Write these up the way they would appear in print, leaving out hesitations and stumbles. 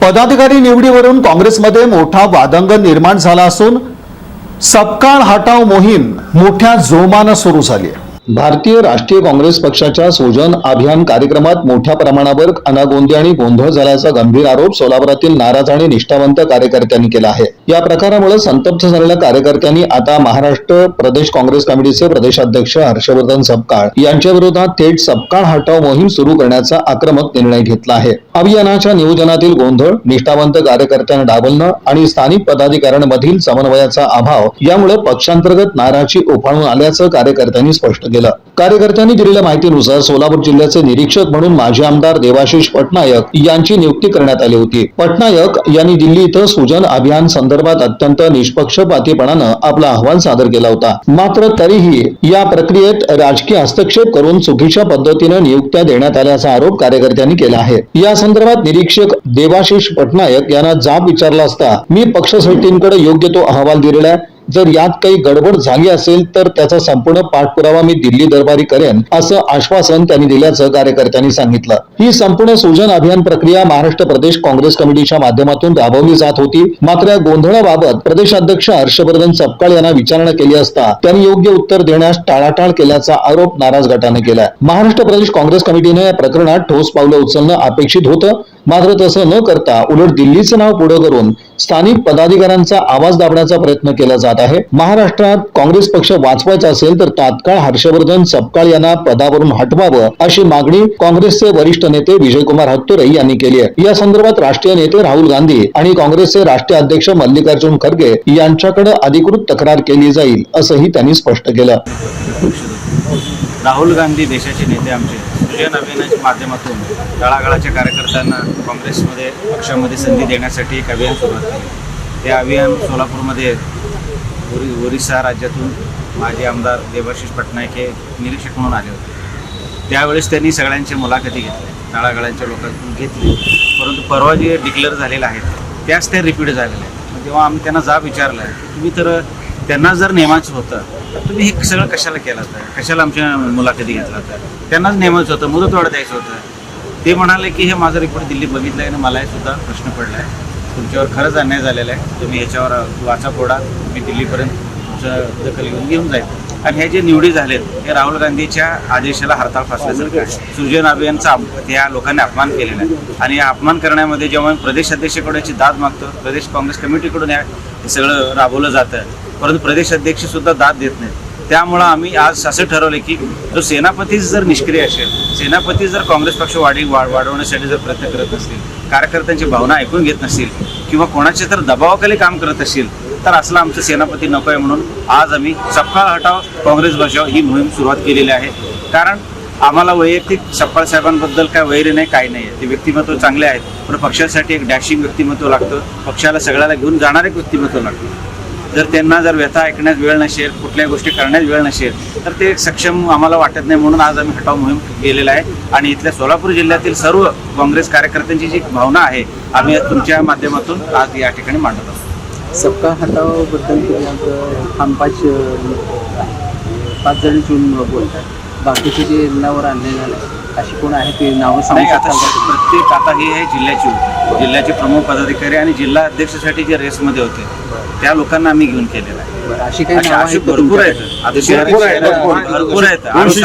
पदाधिकारी निवडीवरून काँग्रेसमध्ये मोठा वादंग निर्माण झाला असून सबकाळ हटाव मोहीम मोठ्या जोमानं सुरू झाली आहे। भारतीय राष्ट्रीय काँग्रेस पक्षाच्या सूजन अभियान कार्यक्रमात मोठ्या प्रमाणावर अनागोंदी आणि गोंधळ झाल्याचा गंभीर आरोप सोलापुरातील नाराज आणि निष्ठावंत कार्यकर्त्यांनी केला आहे। या प्रकारामुळे संतप्त झालेल्या कार्यकर्त्यांनी आता महाराष्ट्र प्रदेश काँग्रेस कमिटीचे प्रदेशाध्यक्ष हर्षवर्धन सबकाळ यांच्या विरोधात थेट सबकाळ हटाव मोहीम सुरू करण्याचा आक्रमक निर्णय घेतला आहे। अभियानाच्या नियोजनातील गोंधळ, निष्ठावंत कार्यकर्त्यांना डावलणं आणि स्थानिक पदाधिकाऱ्यांमधील समन्वयाचा अभाव यामुळे पक्षांतर्गत नाराजी उफाळून आल्याचं कार्यकर्त्यांनी स्पष्ट केलं। कार्यकर्त्यांनी दिलेल्या माहितीनुसार सोलापूर जिल्ह्याचे निरीक्षक म्हणून माजी आमदार देवाशिष पटनायक यांची नियुक्ती करण्यात आली होती। पटनायक यांनी दिल्ली इथं सूजन अभियान संदर्भात अत्यंत निष्पक्षपातीपणानं आपला अहवाल सादर केला होता। मात्र तरीही या प्रक्रियेत राजकीय हस्तक्षेप करून चुकीच्या पद्धतीने नियुक्त्या देण्यात आल्याचा आरोप कार्यकर्त्यांनी केला आहे। या संदर्भात निरीक्षक देवाशिष पटनायक यांना जाब विचारला असता मी पक्ष समितीकडे योग्य तो अहवाल दिलेला आहे। जर यात काही गडबड झाली असेल तर त्याचा संपूर्ण पाठपुरावा मी दिल्ली दरबारी करेन असं आश्वासन त्यांनी दिल्याचं कार्यकर्त्यांनी सांगितलं। ही संपूर्ण सूजन अभियान प्रक्रिया महाराष्ट्र प्रदेश काँग्रेस कमिटीच्या माध्यमातून राबवली जात होती। मात्र या गोंधळाबाबत प्रदेशाध्यक्ष हर्षवर्धन सबकाळ यांना विचारणा केली असता त्यांनी योग्य उत्तर देण्यास टाळाटाळ केल्याचा आरोप नाराज गटाने केला। महाराष्ट्र प्रदेश काँग्रेस कमिटीने या प्रकरणात ठोस पावलं उचलणं अपेक्षित होतं, मात्र तसं न करता उलट दिल्लीचं नाव पुढे करून स्थानिक पदाधिकाऱ्यांचा आवाज दाबण्याचा प्रयत्न केला जात आहे। महाराष्ट्रात काँग्रेस पक्ष वाचवायचा असेल तर तात्काळ हर्षवर्धन सबकाळ यांना पदावरून हटवावं अशी मागणी काँग्रेसचे वरिष्ठ नेते विजयकुमार हत्तुरे यांनी केली आहे। या संदर्भात राष्ट्रीय नेते राहुल गांधी आणि काँग्रेसचे राष्ट्रीय अध्यक्ष मल्लिकार्जुन खरगे यांच्याकडे अधिकृत तक्रार केली जाईल असंही त्यांनी स्पष्ट केलं। राहुल गांधी देशाचे नेते आमचे सूजन अभियानाच्या माध्यमातून तळागाळाच्या कार्यकर्त्यांना काँग्रेसमध्ये पक्षामध्ये संधी देण्यासाठी एक अभियान सुरुवात केले। ते अभियान सोलापूरमध्ये ओरिसा राज्यातून माजी आमदार देवाशिष पटनायक हे निरीक्षक म्हणून आले होते। त्यावेळेस त्यांनी सगळ्यांच्या मुलाखती घेतल्या, तळागाळाच्या लोकांकडून घेतली, परंतु परवा जे डिक्लेअर झालेलं आहे त्याच ते रिपीट झालेलं आहे। तेव्हा आम्ही त्यांना जाब विचारला तुम्ही तर त्यांना जर नेमायचं होतं तर तुम्ही हे सगळं कशाला केलं तर कशाला आमच्या मुलाखती घेतला तर त्यांनाच नेमायचं होतं, मुदतवाढ द्यायचं होतं। ते म्हणाले की हे माझा रिपोर्ट दिल्ली बघितला आहे आणि मलाही सुद्धा प्रश्न पडला आहे, तुमच्यावर खरंच अन्याय झालेला आहे, तुम्ही ह्याच्यावर वाचा फोडा, तुम्ही दिल्लीपर्यंत तुमचं दखल घेऊन जाईल। आणि हे जे निवडी झालेत हे राहुल गांधीच्या आदेशाला हरताळ फासल्यासारखं आहे। सूजन अभियानचा या लोकांनी अपमान केलेला आहे आणि या अपमान करण्यामध्ये जेव्हा प्रदेश अध्यक्षाकडून याची दाद मागतो, प्रदेश काँग्रेस कमिटीकडून हे सगळं राबवलं जातं, परंतु प्रदेश अध्यक्ष सुद्धा दाद देत नाहीत। त्यामुळं आम्ही आज असं ठरवलं की जो सेनापतीच जर निष्क्रिय असेल, सेनापती जर काँग्रेस पक्ष वाढवण्यासाठी जर प्रयत्न करत नसतील, कार्यकर्त्यांची भावना ऐकून घेत नसतील किंवा कोणाच्या तर दबावाखाली काम करत असेल तर असला आमचं सेनापती नको आहे। म्हणून आज आम्ही सबकाळ हटाव काँग्रेस बचाव ही मोहीम सुरुवात केलेली आहे। कारण आम्हाला वैयक्तिक सबकाळ साहेबांबद्दल काय वैर नाही, काही नाही आहे, ते व्यक्तिमत्व चांगले आहेत, पण पक्षासाठी एक डॅशिंग व्यक्तिमत्व लागतं, पक्षाला सगळ्याला घेऊन जाणारे व्यक्तिमत्व लागतं। जर त्यांना जर व्यथा ऐकण्यास वेळ नसेल, कुठल्याही गोष्टी करण्यास वेळ नसेल तर ते सक्षम आम्हाला वाटत नाही। म्हणून आज आम्ही हटाव मोहीम केलेला आहे आणि इथल्या सोलापूर जिल्ह्यातील सर्व काँग्रेस कार्यकर्त्यांची जी भावना आहे आम्ही तुमच्या माध्यमातून आज या ठिकाणी मांडत आहोत। सबका हटाव बद्दल हम पाच जण चुन बोलतात, बाकीचे जे नावावर आणले झाले अशी कोण आहे ते नावं सांगू शकता? प्रत्येक आता ही आहे जिल्ह्याची होती, जिल्ह्याचे प्रमुख पदाधिकारी आणि जिल्हा अध्यक्षासाठी जे रेसमध्ये होते त्या लोकांना आम्ही घेऊन केलेलं आहे। अशी काही नावं भरपूर आहेत, भरपूर आहेत। आम्ही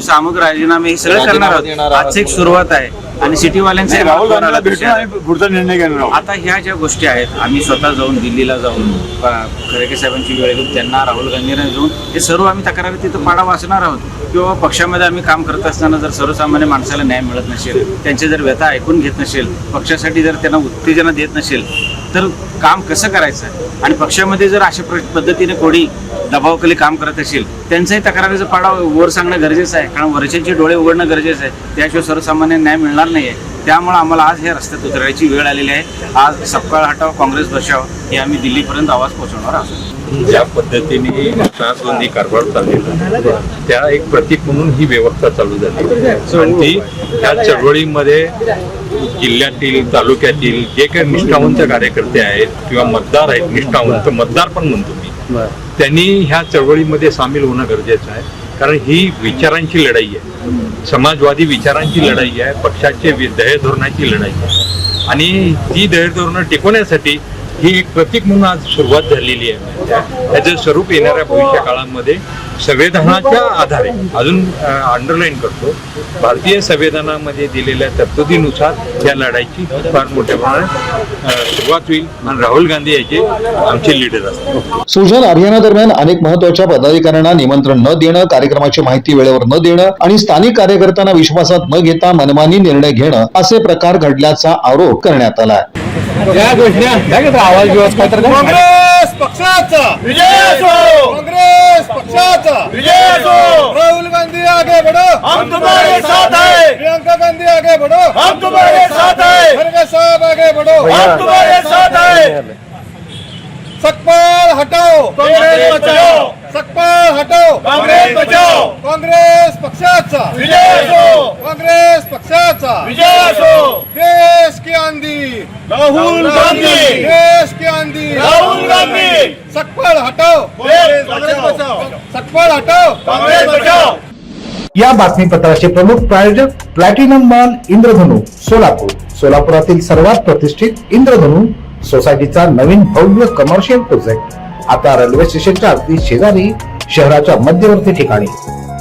सामूहिक राजीनामे हे सगळं करणार आहोत। आजची एक सुरुवात आहे आणि सिटीवाल्यांचे पुढचा निर्णय घेणार आहोत। आता ह्या ज्या गोष्टी आहेत आम्ही स्वतः जाऊन दिल्लीला जाऊन खरेके साहेबांची वेळ घेऊन त्यांना राहुल गांधींना घेऊन हे सर्व आम्ही तक्रारी तिथं पाडा वाचणार आहोत। किंवा पक्षामध्ये आम्ही काम करत असताना जर सर्वसामान्य माणसाला न्याय मिळत नसेल, त्यांचे जर व्यथा ऐकून घेत नसेल, पक्षासाठी जर त्यांना उत्तेजना देत नसेल तर काम कसं करायचं आणि पक्षामध्ये जर अशा पद्धतीने कोणी दबावाखाली काम करत असेल त्यांचाही तक्रारीचा पाडा वर सांगणं गरजेचं आहे। कारण वरच्यांचे डोळे उघडणं गरजेचं आहे, त्याशिवाय सर्वसामान्य न्याय मिळणार नाही आहे। त्यामुळे आम्हाला आज हे रस्त्यात उतरायची वेळ आलेली आहे। आज सबकाळ हटाव काँग्रेस बचाव हे आम्ही दिल्लीपर्यंत आवाज पोहोचवणार आहोत। ज्या पद्धतीने नासबंदी कारभार चाललेला त्या एक प्रतीक म्हणून ही व्यवस्था चालू झाली आणि ती त्या चळवळीमध्ये जिल्ह्यातील तालुक्यातील जे काही निष्ठावंत कार्यकर्ते आहेत किंवा मतदार आहेत, निष्ठावंत मतदार पण म्हणतो मी, त्यांनी ह्या चळवळीमध्ये सामील होणं गरजेचं आहे। कारण ही विचारांची लढाई आहे, समाजवादी विचारांची लढाई आहे, पक्षाचे ध्येय धोरणाची लढाई आहे आणि ती ध्येय धोरणं टिकवण्यासाठी ही एक प्रतीक म्हणून आज सुरुवात झालेली आहे. त्याचं स्वरूप येणाऱ्या भविष्य काळामध्ये संविधानाच्या आधारे अजून अंडरलाईन करतो, भारतीय संविधानामध्ये दिलेल्या तरतुदीनुसार या लढाईची फार मोठ्या प्रमाणात सुरुवात होईल आणि राहुल गांधी याचे आमचे लीडर असतात. सुजन अभियानादरम्यान अनेक महत्वाच्या पदाधिकाऱ्यांना निमंत्रण न देणं, कार्यक्रमाची माहिती वेळेवर न देणं आणि स्थानिक कार्यकर्त्यांना विश्वासात न घेता मनमानी निर्णय घेणं असे प्रकार घडल्याचा आरोप करण्यात आला. काँग्रेस पक्षाचा विजय असो, काँग्रेस पक्षाचा विजय असो. राहुल गांधी आगे बढ़ो, हम तुम्हारे साथ हैं. प्रियंका गांधी आगे बढ़ो, हम तुम्हारे साथ हैं. खरगे साहब आगे बढ़ो, हम तुम्हारे साथ हैं. सकपाल हटाओ, कांग्रेस बचाओ. सकपाल हटाओ, कांग्रेस बचाओ. काँग्रेस पक्षाचा विजय असो, काँग्रेस पक्षाचा विजय असो. देश की आंधी राहुल गांधी, देश की आंधी राहुल गांधी. सकपाल हटाओ, कांग्रेस बचाओ. सकपाल हटाओ, कांग्रेस बचाओ. या बातमीपत्राचे प्रमुख प्रायोजक प्लॅटिनम मॉल इंद्रधनु सोलापूर. सोलापुरातील सर्वात प्रतिष्ठित इंद्रधनु सोसायटीचा नवीन भव्य कमर्शियल प्रोजेक्ट आता रेल्वे स्टेशनच्या अगदी शेजारी शहराच्या मध्यवर्ती ठिकाणी.